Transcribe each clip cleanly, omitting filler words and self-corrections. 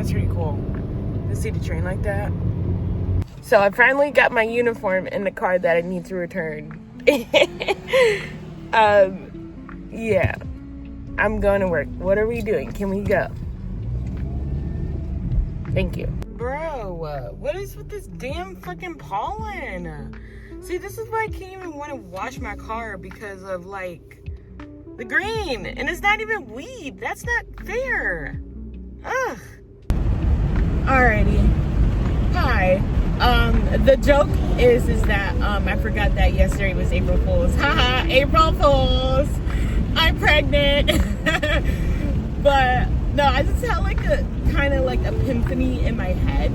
That's pretty cool to see the train like that. So I finally got my uniform in the car that I need to return. Yeah, I'm going to work. What are we doing? Can we go? Thank you. Bro, what is with this damn fucking pollen? See, this is why I can't even want to wash my car, because of like the green, and it's not even weed. That's not fair. Ugh. Alrighty. Hi. The joke is that I forgot that yesterday was April Fool's. Haha, April Fool's. I'm pregnant. But no, I just had like a kind of like epiphany in my head.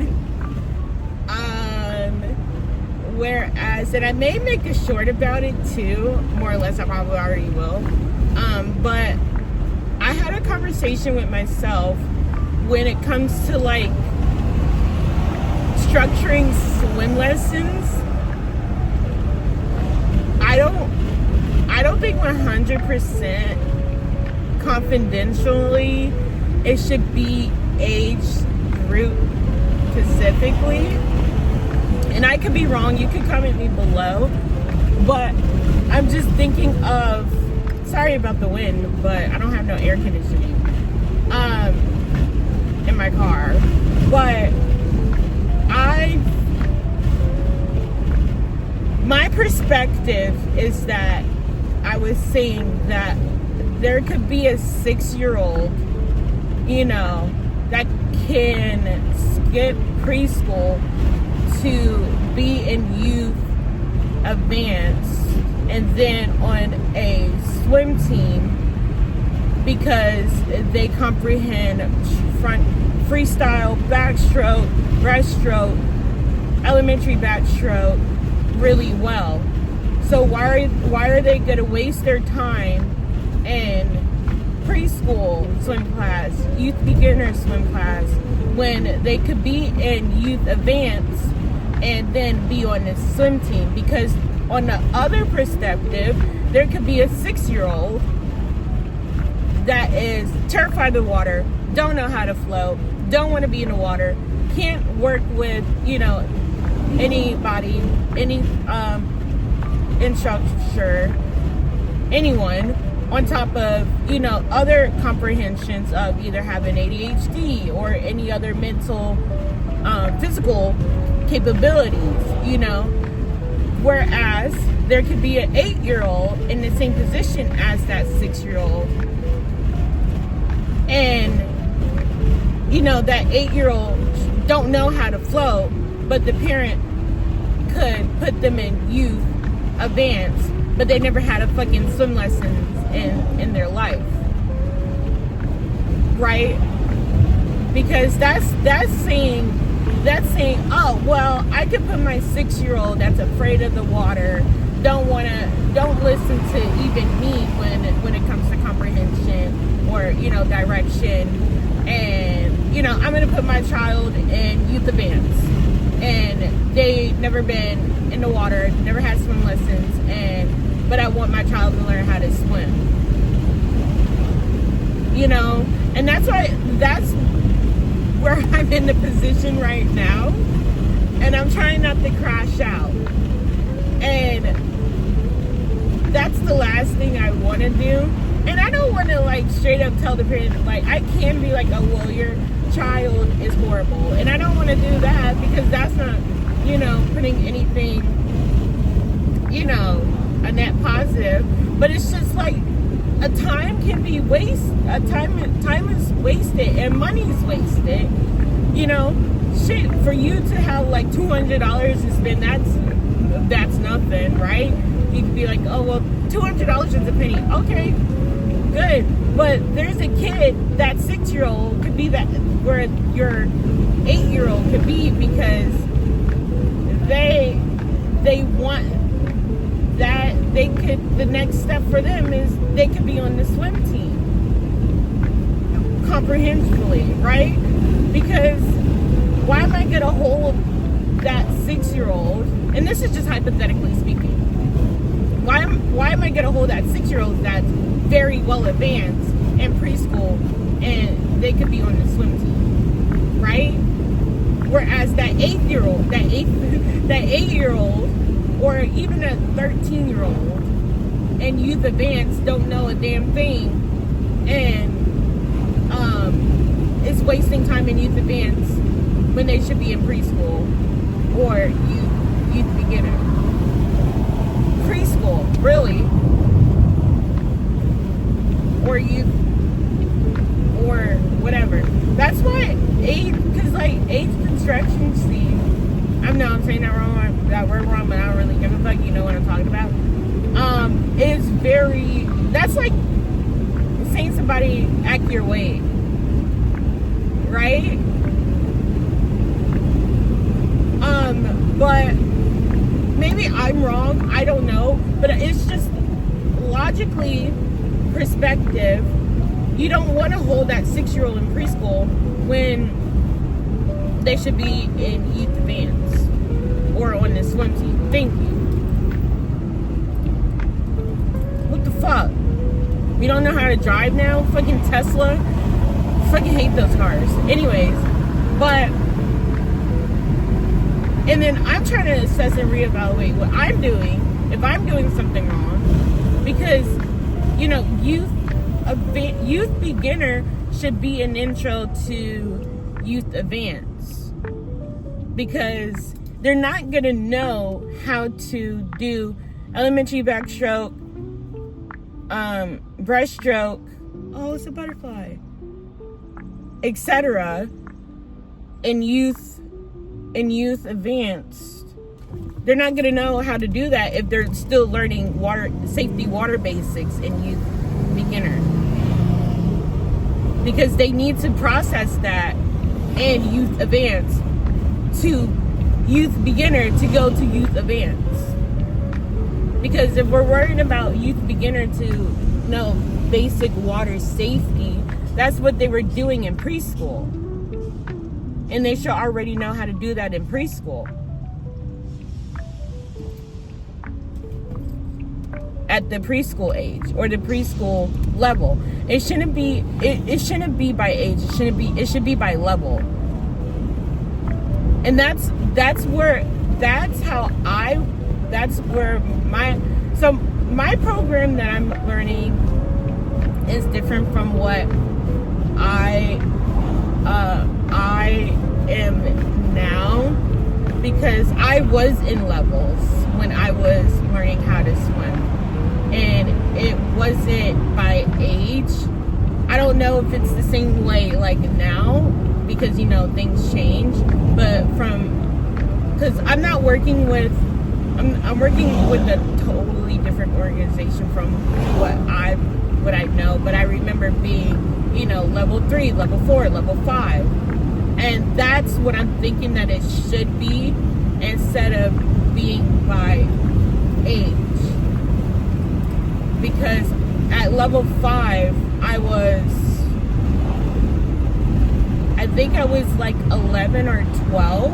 Whereas, and I may make a short about it too, more or less. I probably already will. But I had a conversation with myself when it comes to like structuring swim lessons. I don't think 100% confidentially it should be age group specifically. And I could be wrong, you could comment me below, but I'm just thinking of, sorry about the wind, but I don't have no air conditioning in my car. But my perspective is that I was saying that there could be a 6-year-old, you know, that can skip preschool to be in youth advance and then on a swim team because they comprehend front freestyle, backstroke, breaststroke, elementary backstroke really well. So why are they gonna waste their time in preschool swim class, youth beginner swim class, when they could be in youth advance and then be on the swim team? Because on the other perspective, there could be a 6-year-old that is terrified of the water, don't know how to float, don't want to be in the water, can't work with, you know, anybody, any instructor, anyone, on top of, you know, other comprehensions of either having ADHD or any other mental, physical capabilities, you know. Whereas there could be an 8-year-old in the same position as that 6-year-old. And, you know, that 8-year-old don't know how to float, but the parent could put them in youth advance, but they never had a fucking swim lessons in their life, right? Because that's saying, oh well, I could put my 6-year-old that's afraid of the water, don't listen to even me when it comes to comprehension or, you know, direction, and, you know, I'm gonna put my child in youth advance and they never been in the water, never had swim lessons, but I want my child to learn how to swim, you know. And that's where I'm in the position right now, and I'm trying not to crash out. And that's the last thing I want to do. And I don't want to like straight up tell the parent, like, I can be like, oh well, your child is horrible, and I don't want to do that, because that's not, you know, putting anything, you know, a net positive. But it's just like a time can be time is wasted and money's wasted, you know. Shit, for you to have like $200 to spend, that's nothing, right? You could be like, oh well, $200 is a penny. Okay, good. But there's a kid, that 6-year-old could be that where your 8-year-old could be, because they want that. They could, the next step for them is they could be on the swim team comprehensively, right? Because why am I gonna hold that 6-year-old, and this is just hypothetically speaking, why am I gonna hold that 6-year-old that's very well advanced in preschool and they could be on the swim team, Whereas that 8-year-old, that 8-year-old, or even a 13-year-old in youth advance don't know a damn thing, and is wasting time in youth advance when they should be in preschool or youth beginner. Preschool, really, or youth, or whatever. That's why age, because like age construction scheme, I know I'm saying that wrong, that word wrong, but I don't really give a fuck. You know what I'm talking about. Is very. That's like saying somebody act your way, right? But maybe I'm wrong. I don't know, but it's just logically perspective. You don't want to hold that 6-year-old in preschool when they should be in youth advance or on the swim team. Thank you. What the fuck? We don't know how to drive now? Fucking Tesla? Fucking hate those cars. Anyways, but, and then I'm trying to assess and reevaluate what I'm doing, if I'm doing something wrong, because, you know, youth beginner should be an intro to youth advance, because they're not going to know how to do elementary backstroke, breaststroke, oh, it's a butterfly, etc. in youth advanced. They're not going to know how to do that if they're still learning water basics in youth beginner, because they need to process that in youth advance to youth beginner to go to youth advance. Because if we're worried about youth beginner to know basic water safety, that's what they were doing in preschool, and they should already know how to do that in preschool. At the preschool age or the preschool level, it shouldn't be. It shouldn't be by age. It should be by level. And that's where my program that I'm learning is different from what I am now, because I was in levels when I was learning how to swim. And it wasn't by age. I don't know if it's the same way like now, because, you know, things change. But because I'm not working with, I'm working with a totally different organization from what I know. But I remember being, you know, level 3, level 4, level 5. And that's what I'm thinking that it should be, instead of being by age. Because at level 5, I think I was like 11 or 12.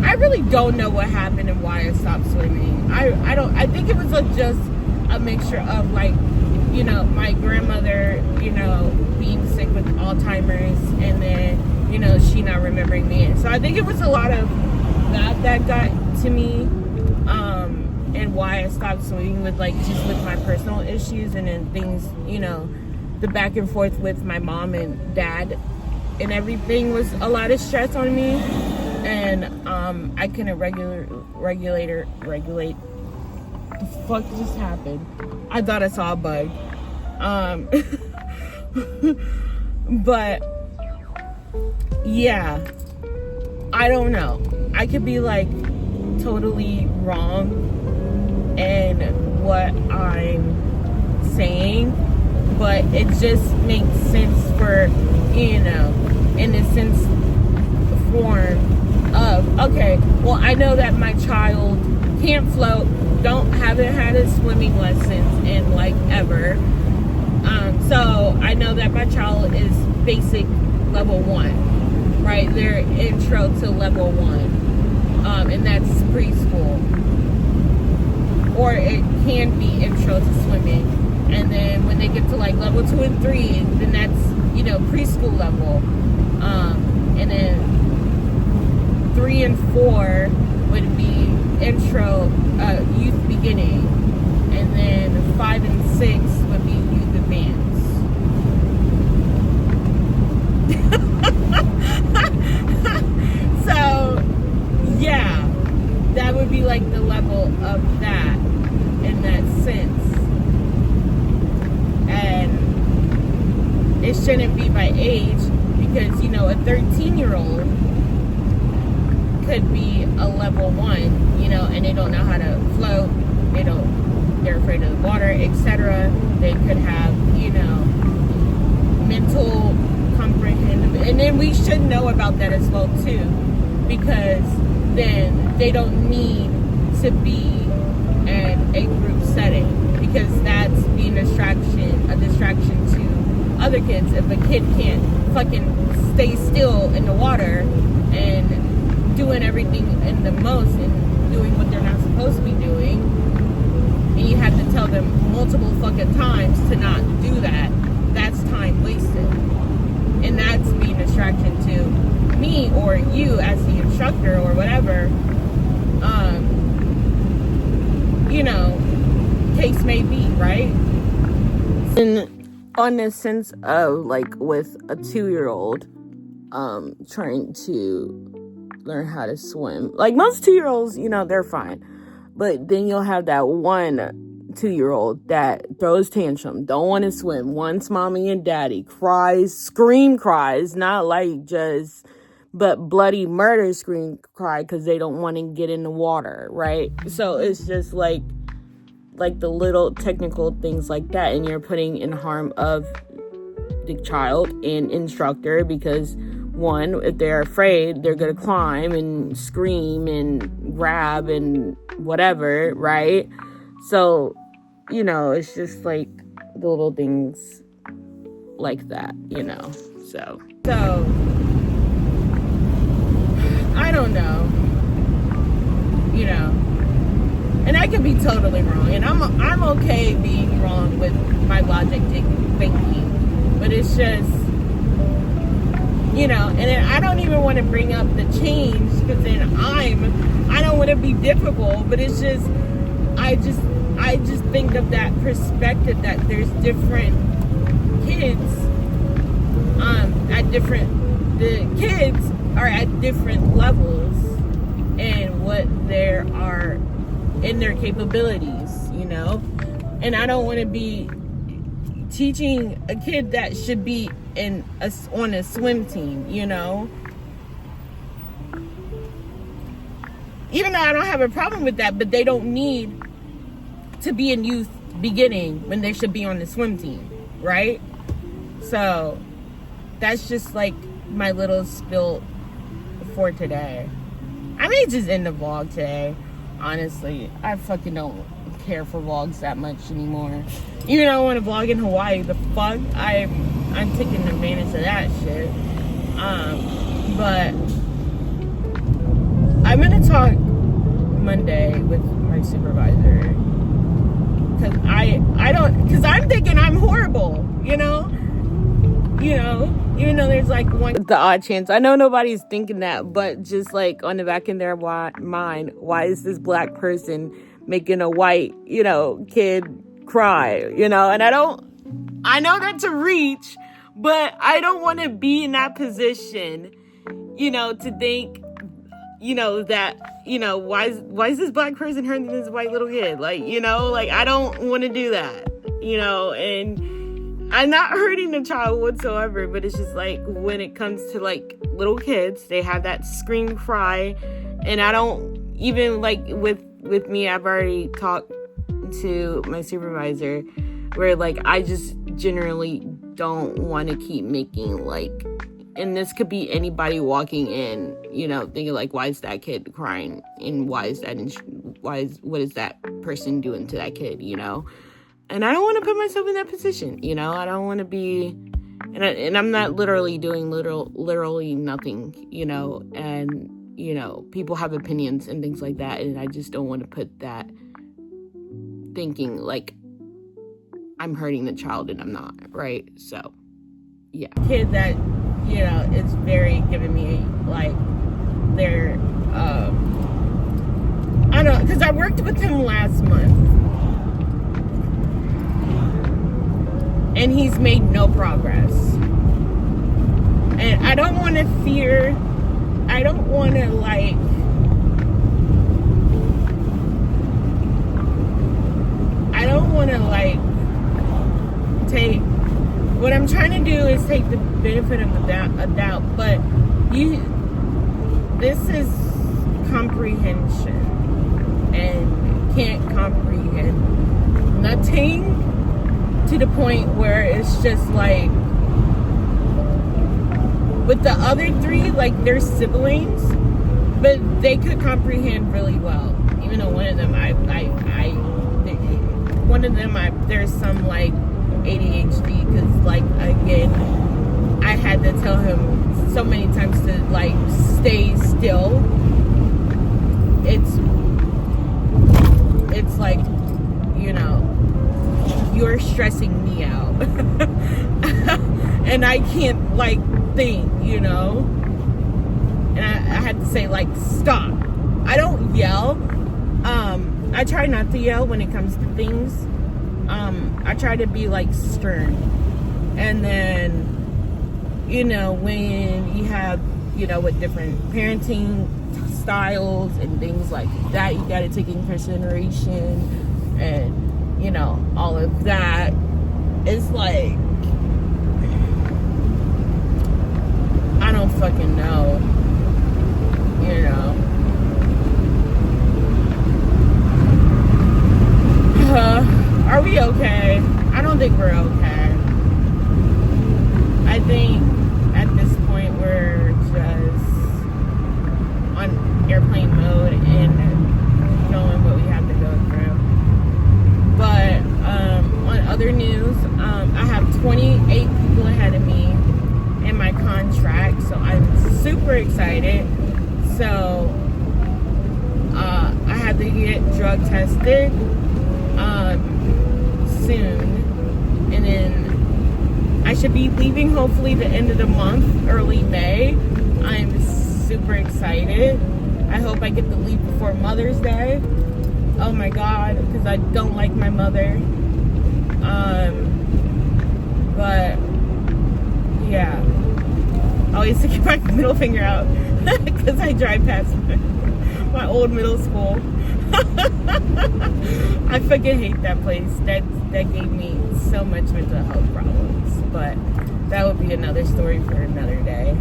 I really don't know what happened and why I stopped swimming. I think it was just a mixture of, like, you know, my grandmother, you know, being sick with Alzheimer's, and then, you know, she not remembering me. So I think it was a lot of that got to me. And why I stopped swimming, with like just with my personal issues, and then things, you know, the back and forth with my mom and dad and everything was a lot of stress on me, and I couldn't regulate. The fuck just happened? I thought I saw a bug. But yeah, I don't know. I could be like totally wrong in what I'm saying, but it just makes sense for, you know, in a sense form of, okay, well, I know that my child can't float, haven't had his swimming lessons in like ever, so I know that my child is basic level 1, right? Their intro to level 1, and that's preschool. Or it can be intro to swimming, and then when they get to like level 2 and 3, then that's, you know, preschool level. And then 3 and 4 would be intro, youth beginning, and then 5 and 6 would be youth advance. So, yeah, that would be like the level of that in that sense. And it shouldn't be by age, because, you know, a 13-year-old could be a level 1, you know, and they don't know how to float, they're afraid of the water, etc. They could have, you know, mental comprehension, and then we should know about that as well too, because then they don't need to be in a group setting, because that's being a distraction to other kids. If a kid can't fucking stay still in the water and doing everything in the most and doing what they're not supposed to be doing, and you have to tell them multiple fucking times to not do that, that's time wasted. And that's being a distraction to me or you as the instructor or whatever, you know, case may be, right? And on the sense of, like, with a 2-year-old trying to learn how to swim, like, most 2-year-olds, you know, they're fine, but then you'll have that one 2-year-old that throws tantrum, don't want to swim, wants mommy and daddy, cries, cries, not like just, but bloody murder scream cry, because they don't want to get in the water, right? So it's just like the little technical things like that, and you're putting in harm of the child and instructor, because one, if they're afraid, they're gonna climb and scream and grab and whatever, right? So, you know, it's just like the little things like that, you know. So I don't know, you know, and I could be totally wrong, and I'm okay being wrong with my logic thinking, but it's just, you know, and then I don't even want to bring up the change, because then I don't want to be difficult, but it's just, I just think of that perspective, that there's different kids, the kids are at different levels and what there are in their capabilities, you know, and I don't want to be teaching a kid that should be on a swim team, you know, even though I don't have a problem with that, but they don't need to be in youth beginning when they should be on the swim team, right? So that's just like my little spill for today. I may just end the vlog today, honestly. I fucking don't care for vlogs that much anymore. Even though I want to vlog in Hawaii, the fuck, I'm taking advantage of that shit. But I'm gonna talk Monday with my supervisor, because I'm thinking I'm horrible, you know, even though there's like the odd chance. I know nobody's thinking that, but just like on the back of their mind, why is this black person making a white, you know, kid cry, you know? And I know that's a reach, but I don't want to be in that position, you know, to think, you know, that, you know, why is this black person hurting this white little kid? Like, you know, like, I don't want to do that, you know, and I'm not hurting the child whatsoever, but it's just like, when it comes to like little kids, they have that scream cry, and I don't even, like, with me, I've already talked to my supervisor where, like, I just generally don't want to keep making, like, and this could be anybody walking in, you know, thinking like, why is that kid crying, and what is that person doing to that kid, you know? And I don't want to put myself in that position, you know? I don't want to be, and I'm not literally doing literally nothing, you know? And, you know, people have opinions and things like that, and I just don't want to put that thinking like I'm hurting the child, and I'm not, right? So, yeah. Kid that it's very giving me like their I don't know, because I worked with him last month and he's made no progress. And I don't want to take, what I'm trying to do is take the benefit of a doubt, but this is comprehension, and can't comprehend nothing to the point where it's just like, with the other three, like, they're siblings, but they could comprehend really well. Even though one of them, there's some like ADHD, because like, again, I had to tell him so many times to like stay still. It's like, you're stressing me out. And I can't like think, and I had to say like, stop. I don't yell. I try not to yell when it comes to things. I try to be like stern. And then, when you have, with different parenting styles and things like that, you got to take in consideration, and all of that. It's like, I don't fucking know, are we okay? I don't think we're okay. I think at this point we're just on airplane mode and knowing what we have to go through. But on other news, I have 28 people ahead of me in my contract, so I'm super excited. So I had to get drug tested soon, and then I should be leaving hopefully the end of the month, early May. I'm super excited. I hope I get to leave before Mother's Day. Oh my God, because I don't like my mother. But yeah, I always keep my middle finger out because I drive past my old middle school. I fucking hate that place. That gave me so much mental health problems. But that would be another story for another day.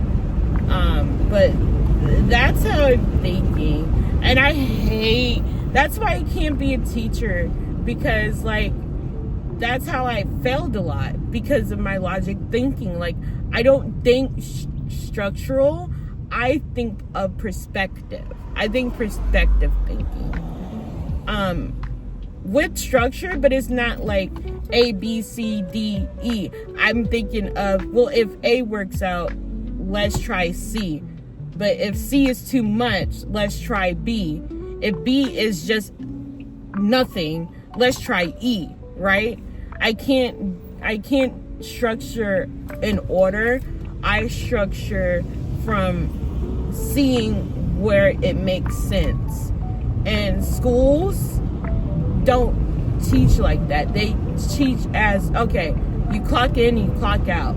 But that's how I'm thinking. And I hate, that's why I can't be a teacher, because like, that's how I failed a lot, because of my logic thinking. Like, I don't think structural, I think of perspective. I think perspective thinking. With structure, but it's not like A, B, C, D, E. I'm thinking of, well, if A works out, let's try C. But if C is too much, let's try B. If B is just nothing, let's try E, right? I can't structure in order. I structure from seeing where it makes sense. And schools don't teach like that. They teach as, okay, you clock in, you clock out.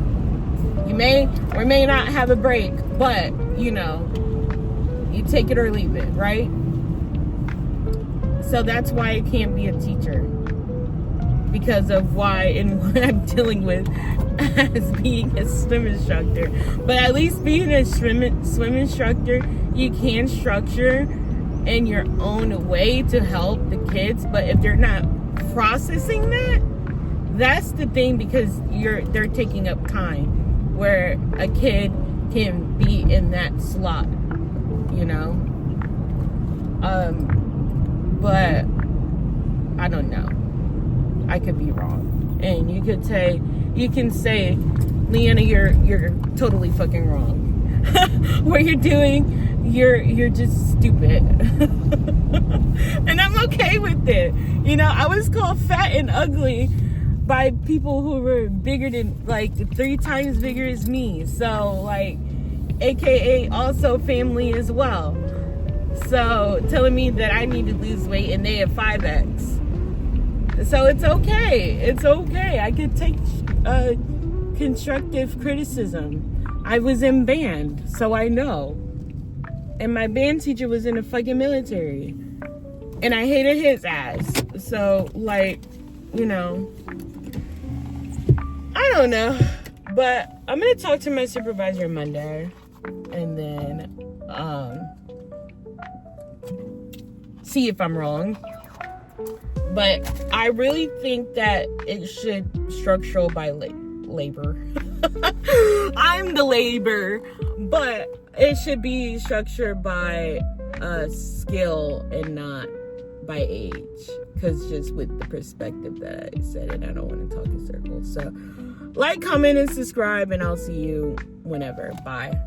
You may or may not have a break, but you take it or leave it, right? So that's why I can't be a teacher, because of why and what I'm dealing with as being a swim instructor. But at least being a swim instructor, you can structure in your own way to help the kids. But if they're not processing that, that's the thing, because they're taking up time where a kid can be in that slot, but I don't know. I could be wrong. And you can say, Liana, you're totally fucking wrong. What you're doing, you're just stupid. And I'm okay with it. I was called fat and ugly by people who were bigger than, like, 3 times bigger as me. So, like, AKA also family as well. So, telling me that I need to lose weight and they have 5X. So, it's okay. It's okay. I could take constructive criticism. I was in band, so I know. And my band teacher was in the fucking military. And I hated his ass. So, like, you know, I don't know. But I'm going to talk to my supervisor Monday. And then, see if I'm wrong. But I really think that it should structural by labor. I'm the labor. But it should be structured by skill and not by age, because just with the perspective that I said it, I don't want to talk in circles. So like, comment, and subscribe, and I'll see you whenever. Bye.